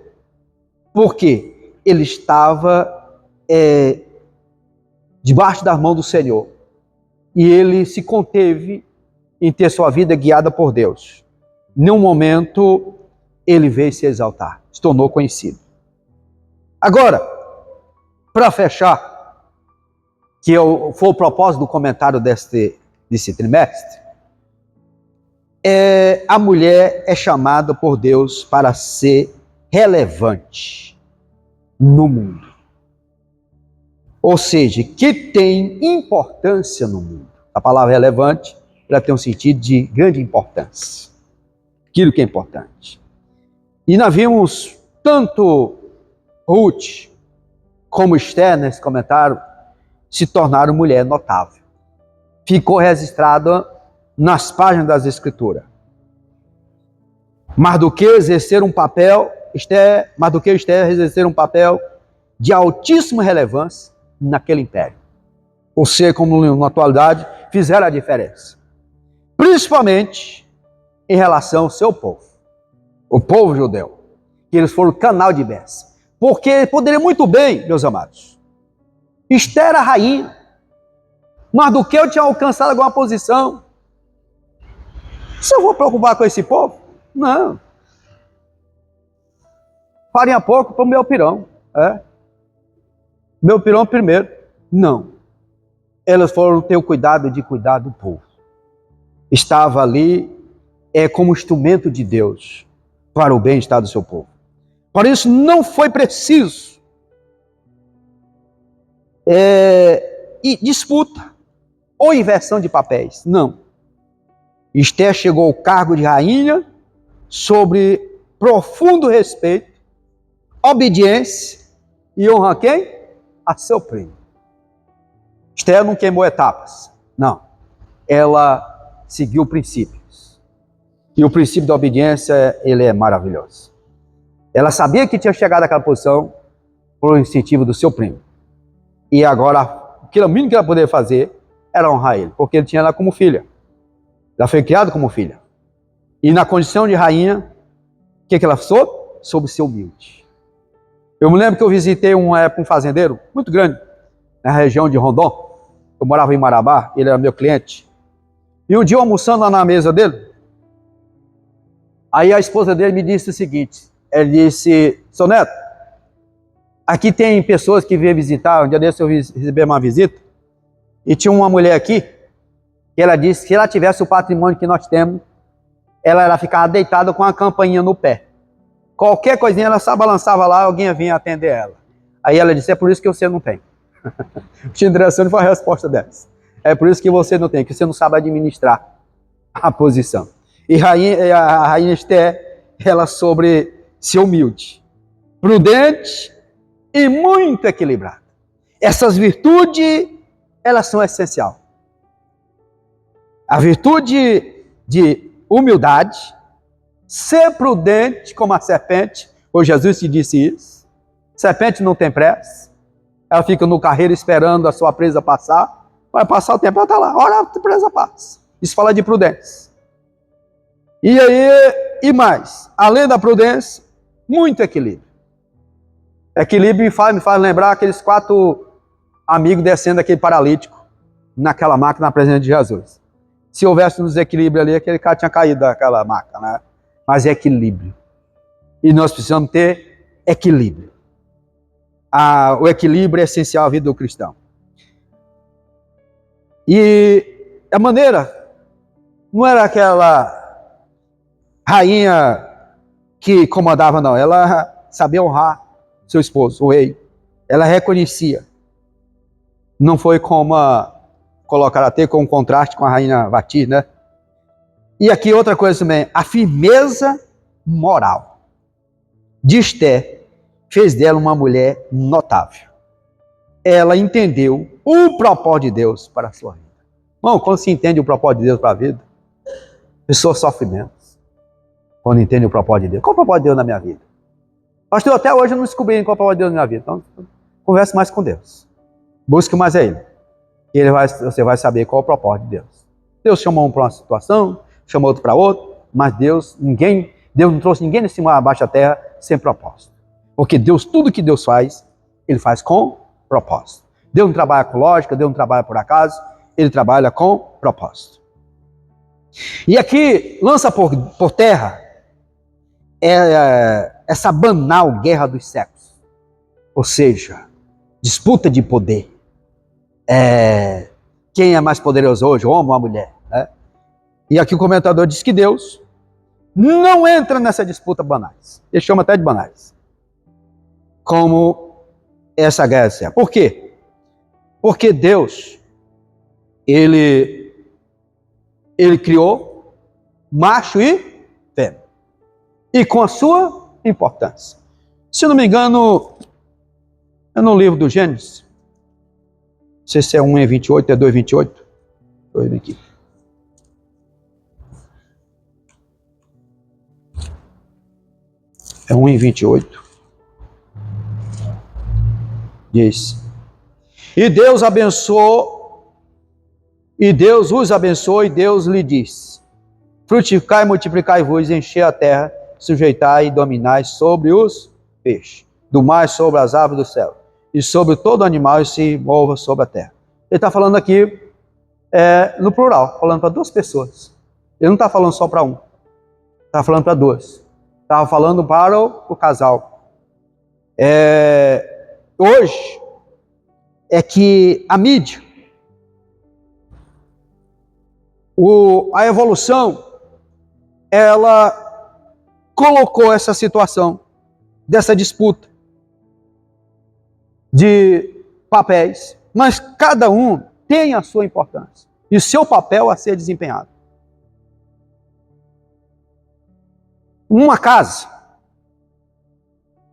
Porque ele estava debaixo das mãos do Senhor. E ele se conteve em ter sua vida guiada por Deus. Num momento, ele veio se exaltar. Se tornou conhecido. Agora, para fechar, que foi o propósito do comentário desse trimestre, a mulher é chamada por Deus para ser relevante no mundo. Ou seja, que tem importância no mundo. A palavra relevante, ela tem um sentido de grande importância. Aquilo que é importante. E nós vimos tanto Ruth como Esther, nesse comentário, se tornaram mulher notável. Ficou registrada nas páginas das Escrituras. Mardoqueu exercer um papel, Mardoqueu e Esther exerceram um papel de altíssima relevância naquele império. Ou seja, como na atualidade, fizeram a diferença. Principalmente em relação ao seu povo, o povo judeu, que eles foram canal de bênção. Porque poderia muito bem, meus amados, Esther era a rainha, Mardoqueu tinha alcançado alguma posição. Se eu vou preocupar com esse povo? Não. Farinha pouco para o meu pirão. Meu pirão primeiro. Não. Elas foram ter o cuidado de cuidar do povo. Estava ali como instrumento de Deus para o bem-estar do seu povo. Por isso não foi preciso disputa ou inversão de papéis. Não. Esther chegou ao cargo de rainha sobre profundo respeito, obediência e honra a quem? A seu primo. Esther não queimou etapas. Não. Ela seguiu princípios. E o princípio da obediência, ele é maravilhoso. Ela sabia que tinha chegado àquela posição por incentivo do seu primo. E agora, o mínimo que ela poderia fazer era honrar ele, porque ele tinha ela como filha. Ela foi criada como filha. E na condição de rainha, o que ela soube? Soube ser humilde. Eu me lembro que eu visitei um fazendeiro muito grande, na região de Rondon. Eu morava em Marabá, ele era meu cliente. E um dia, almoçando lá na mesa dele, aí a esposa dele me disse o seguinte, ele disse, seu Neto, aqui tem pessoas que vêm visitar, um dia desse eu recebi uma visita, e tinha uma mulher aqui, que ela disse que se ela tivesse o patrimônio que nós temos, ela ficava deitada com a campainha no pé. Qualquer coisinha ela só balançava lá, alguém vinha atender ela. Aí ela disse, é por isso que você não tem. O Tio Andressoni foi a resposta dessa. É por isso que você não tem, que você não sabe administrar a posição. E a rainha Esther, ela sobre ser humilde, prudente e muito equilibrada. Essas virtudes, elas são essenciais. A virtude de humildade, ser prudente como a serpente, pois Jesus te disse isso. Serpente não tem pressa, ela fica no carreiro esperando a sua presa passar, vai passar o tempo, ela está lá, hora a presa passa. Isso fala de prudência. E aí, e mais, além da prudência, muito equilíbrio. Equilíbrio me faz lembrar aqueles 4 amigos descendo aquele paralítico naquela maca na presença de Jesus. Se houvesse um desequilíbrio ali, aquele cara tinha caído daquela maca, né? Mas é equilíbrio. E nós precisamos ter equilíbrio. O equilíbrio é essencial à vida do cristão. E a maneira não era aquela rainha que comandava, não. Ela sabia honrar seu esposo, o rei. Ela reconhecia. Não foi como colocar até com um contraste com a rainha Vati, né? E aqui outra coisa também, a firmeza moral de Esther fez dela uma mulher notável. Ela entendeu o propósito de Deus para a sua vida. Bom, quando se entende o propósito de Deus para a vida, a pessoa sofre menos. Quando entende o propósito de Deus. Qual é o propósito de Deus na minha vida? Pastor, até hoje eu não descobri qual é o propósito de Deus na minha vida. Então, converse mais com Deus. Busque mais a Ele. E você vai saber qual é o propósito de Deus. Deus chamou um para uma situação, chamou outro para outro, mas Deus não trouxe ninguém nesse mundo abaixo da terra sem propósito. Porque Deus, tudo que Deus faz, Ele faz com propósito. Deus não trabalha com lógica, Deus não trabalha por acaso, Ele trabalha com propósito. E aqui lança por terra essa banal guerra dos sexos. Ou seja, disputa de poder. Quem é mais poderoso hoje, o homem ou a mulher? Né? E aqui o comentador diz que Deus não entra nessa disputa banais. Ele chama até de banais. Como essa guerra. Por quê? Porque Deus, Ele criou macho e fêmea. E com a sua importância. Se não me engano, é no livro do Gênesis. Não sei se é 1:28, é 2:28. Deixa eu ver aqui. É 1:28. Diz: E Deus abençoou, e Deus os abençoou, e Deus lhe disse: Frutificai, multiplicai-vos, enchei a terra, sujeitai e dominai sobre os peixes, do mar sobre as aves do céu, e sobre todo animal e se mova sobre a terra. Ele está falando aqui no plural, falando para duas pessoas. Ele não está falando só para um, está falando para duas. Estava falando para o casal. Hoje é que a mídia, a evolução, ela colocou essa situação dessa disputa de papéis, mas cada um tem a sua importância e o seu papel a ser desempenhado. Uma casa,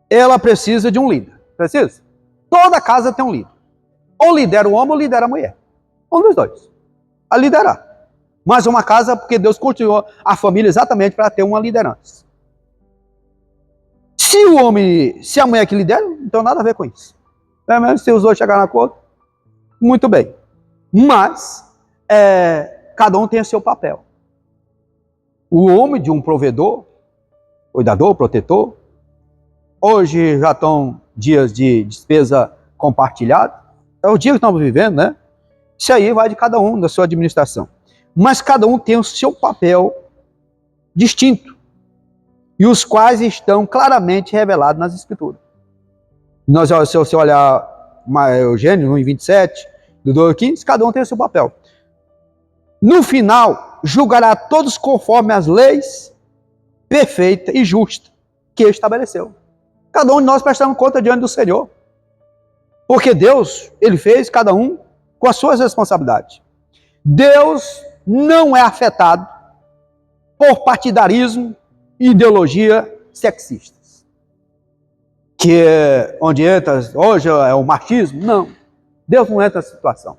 ela precisa de um líder. Precisa? Toda casa tem um líder. Ou lidera o homem ou lidera a mulher. Um dos dois. A liderar. Mas uma casa, porque Deus continuou a família exatamente para ter uma liderança. Se a mulher que lidera, não tem nada a ver com isso. Pelo menos se os dois chegarem na acordo, muito bem. Mas, cada um tem o seu papel. O homem de um provedor, cuidador, protetor. Hoje já estão dias de despesa compartilhada. É o dia que estamos vivendo, né? Isso aí vai de cada um, da sua administração. Mas cada um tem o seu papel distinto. E os quais estão claramente revelados nas Escrituras. Se você olhar o Gênesis 1:27, do 2:15, cada um tem o seu papel. No final, julgará todos conforme as leis perfeitas e justas que ele estabeleceu. Cada um de nós prestamos conta diante do Senhor. Porque Deus, Ele fez cada um com as suas responsabilidades. Deus não é afetado por partidarismo e ideologia sexistas. Que onde entra, hoje é o machismo. Não. Deus não entra nessa situação.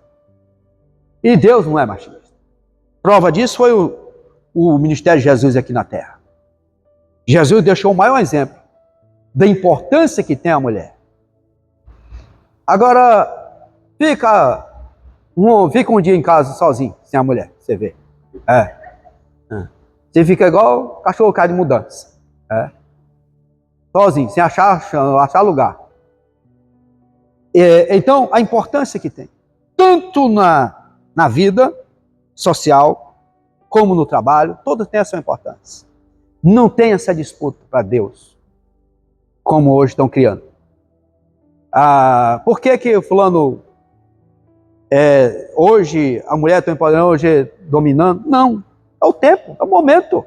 E Deus não é machista. Prova disso foi o ministério de Jesus aqui na terra. Jesus deixou o maior exemplo da importância que tem a mulher. Agora, fica um dia em casa sozinho, sem a mulher, você vê. Você fica igual cachorro cai de mudança. Sozinho, sem achar lugar. Então, a importância que tem, tanto na vida social, como no trabalho, todos têm a sua importância. Não tem essa disputa para Deus, como hoje estão criando. Por que o fulano, hoje, a mulher está empoderando, hoje dominando? Não, é o tempo, é o momento.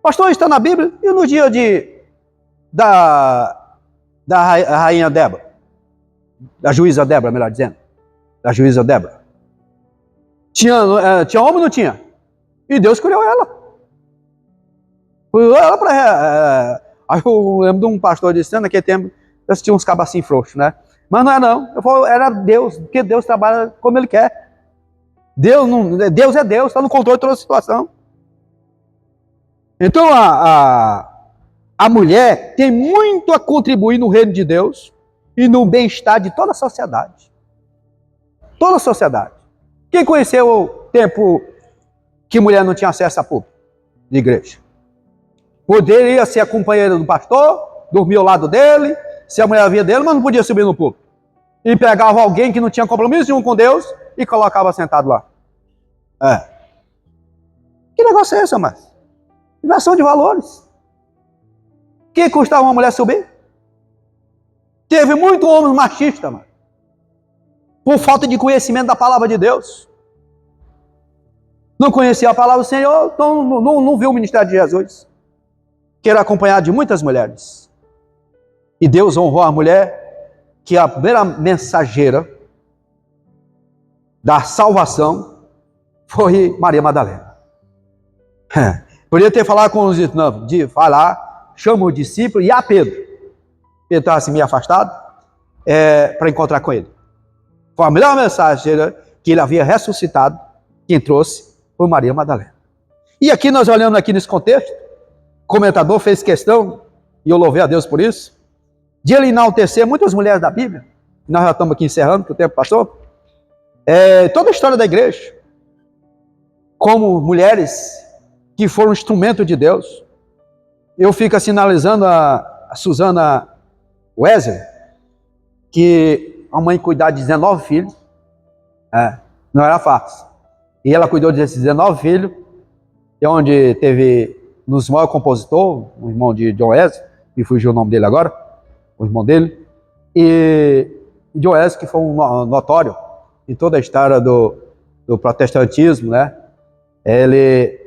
Pastor, está na Bíblia, e no dia da rainha Débora, da juíza Débora, melhor dizendo, da juíza Débora, tinha homem ou não tinha? E Deus escolheu ela. Aí eu lembro de um pastor dizendo, naquele tempo, eu tinha uns cabacinhos frouxos, né? Mas não é não, eu falo, era Deus, porque Deus trabalha como Ele quer. Deus é Deus, está no controle de toda a situação. Então, A mulher tem muito a contribuir no reino de Deus e no bem-estar de toda a sociedade. Toda a sociedade. Quem conheceu o tempo que mulher não tinha acesso a público de igreja? Poderia ser a companheira do pastor, dormir ao lado dele, ser a mulher via dele, mas não podia subir no púlpito. E pegava alguém que não tinha compromisso nenhum com Deus e colocava sentado lá. Que negócio é esse, amados? Inversão de valores. Que custava uma mulher subir? Teve muito homem machista, mano, por falta de conhecimento da palavra de Deus. Não conhecia a palavra do Senhor, não viu o ministério de Jesus, que era acompanhado de muitas mulheres. E Deus honrou a mulher, que a primeira mensageira da salvação foi Maria Madalena. Poderia ter falado com os discípulos, vai lá, chama o discípulo e a Pedro. Pedro estava assim meio afastado, para encontrar com ele. Foi a melhor mensageira que ele havia ressuscitado, quem trouxe foi Maria Madalena. E aqui nós olhando aqui nesse contexto, o comentador fez questão, e eu louvei a Deus por isso, de ele enaltecer muitas mulheres da Bíblia. Nós já estamos aqui encerrando, porque o tempo passou. Toda a história da igreja, como mulheres que foram instrumento de Deus. Eu fico assim analisando a Susana Wesley, que a mãe cuidava de 19 filhos, não era fácil. E ela cuidou desses 19 filhos, e onde teve nos maiores compositor, o irmão de John Wesley, me fugiu o nome dele agora, o irmão dele, e John Wesley, que foi um notório em toda a história do protestantismo, né? Ele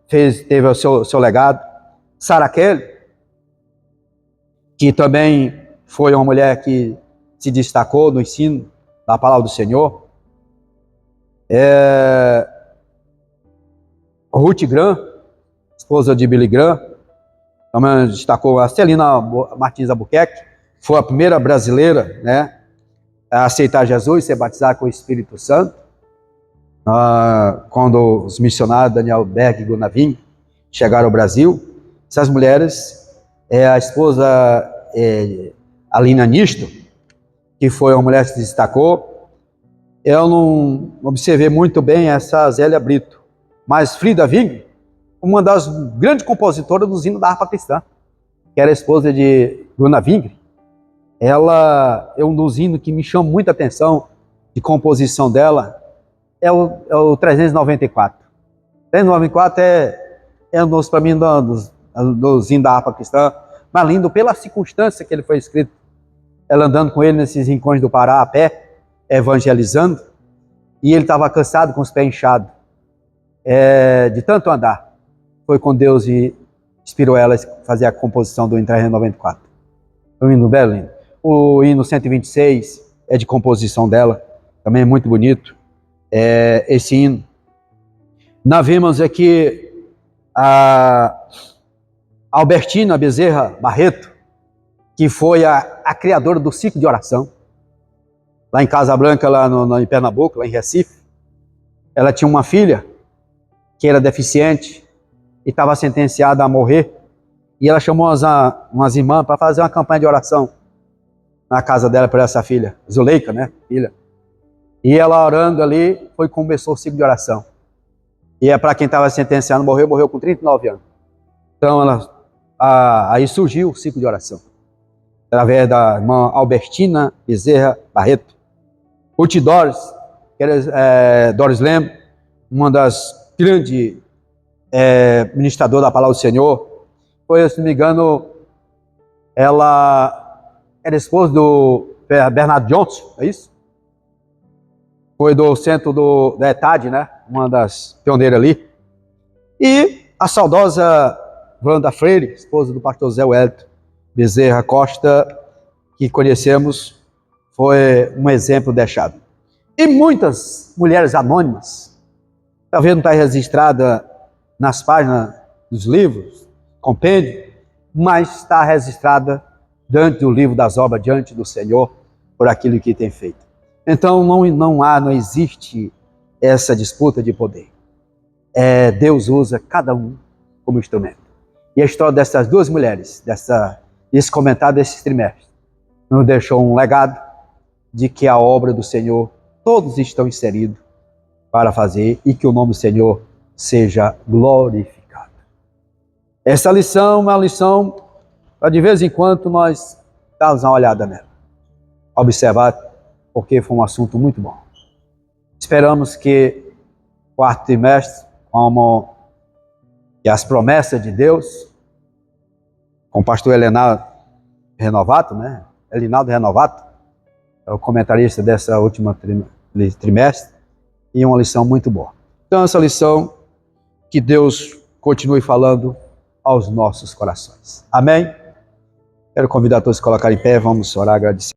teve o seu legado. Sarah Kelly, que também foi uma mulher que se destacou no ensino da palavra do Senhor. Ruth Graham, esposa de Billy Graham, também destacou. A Celina Martins Albuquerque foi a primeira brasileira, né, a aceitar Jesus, ser batizada com o Espírito Santo, quando os missionários Daniel Berg e Gunavim chegaram ao Brasil. Essas mulheres, a esposa Alina Nisto, que foi uma mulher que se destacou. Eu não observei muito bem essa Zélia Brito, mas Frida Wing, uma das grandes compositoras dos hinos da harpa cristã, que era a esposa de Bruna Wing. Ela é um dos hinos que me chama muita atenção de composição dela, é o 394. 394 é um dos, para mim, dos hinos da harpa cristã, mas lindo pela circunstância que ele foi escrito. Ela andando com ele nesses rincões do Pará a pé, evangelizando, e ele estava cansado, com os pés inchados, de tanto andar. Foi com Deus e inspirou ela a fazer a composição do hino 394. Um hino belo, lindo. O hino 126 é de composição dela, também é muito bonito. Esse hino. Nós vimos aqui a Albertina Bezerra Barreto, que foi a criadora do ciclo de oração, lá em Casablanca, lá em Pernambuco, lá em Recife. Ela tinha uma filha que era deficiente e estava sentenciada a morrer, e ela chamou umas irmãs para fazer uma campanha de oração na casa dela para essa filha, Zuleika, né, filha. E ela orando ali, começou o ciclo de oração. E para quem estava sentenciado, morreu com 39 anos. Então, aí surgiu o ciclo de oração, através da irmã Albertina Bezerra Barreto. Ruth Doris, que era Doris Lem, uma das grandes ministradoras da palavra do Senhor. Foi, se não me engano, ela era esposa do Bernard Johnson, é isso? Foi do centro da ETAD, né? Uma das pioneiras ali. E a saudosa Wanda Freire, esposa do pastor Zé Wellington Bezerra Costa, que conhecemos, foi um exemplo deixado. E muitas mulheres anônimas, talvez não está registrada nas páginas dos livros, compêndio, mas está registrada diante do livro das obras, diante do Senhor, por aquilo que tem feito. Então não existe essa disputa de poder. Deus usa cada um como instrumento. E a história dessas duas mulheres, desse comentário desse trimestre, nos deixou um legado de que a obra do Senhor, todos estão inseridos para fazer e que o nome do Senhor seja glorificado. Essa lição é uma lição para de vez em quando nós darmos uma olhada nela, observar, porque foi um assunto muito bom. Esperamos que o quarto trimestre, como que as promessas de Deus, com o pastor Elinaldo Renovato, né? Elinaldo Renovato, é o comentarista dessa última trimestre, e uma lição muito boa. Então, essa lição, que Deus continue falando aos nossos corações. Amém? Quero convidar todos a se colocarem em pé, vamos orar, agradecer.